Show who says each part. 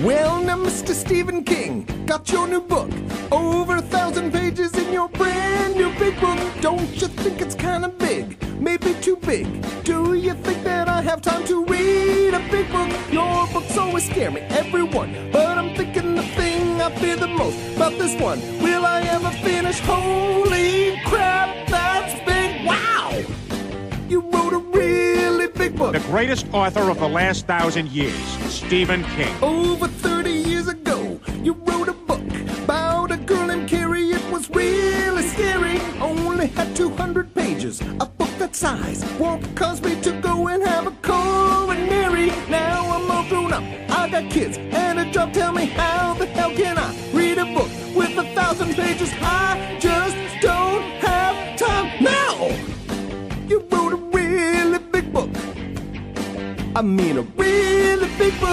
Speaker 1: Well, now, Mr. Stephen King, got your new book. Over 1,000 pages in your brand new big book. Don't you think it's kind of big? Maybe too big. Do you think that I have time to read a big book? Your books always scare me, everyone. But I'm thinking the thing I fear the most about this one. Will I ever finish? Holy crap, that's big. Wow! You wrote a really big book.
Speaker 2: The greatest author of the last 1,000 years, Stephen King.
Speaker 1: Over 30 years ago, you wrote a book about a girl named Carrie. It was really scary. Only had 200 pages. A book that size won't cause me to go and have a coronary. Now I'm all grown up. I got kids and a job. Tell me, how the hell can I read a book with 1,000 pages? I just don't have time now. You wrote a really big book. I mean a really big book.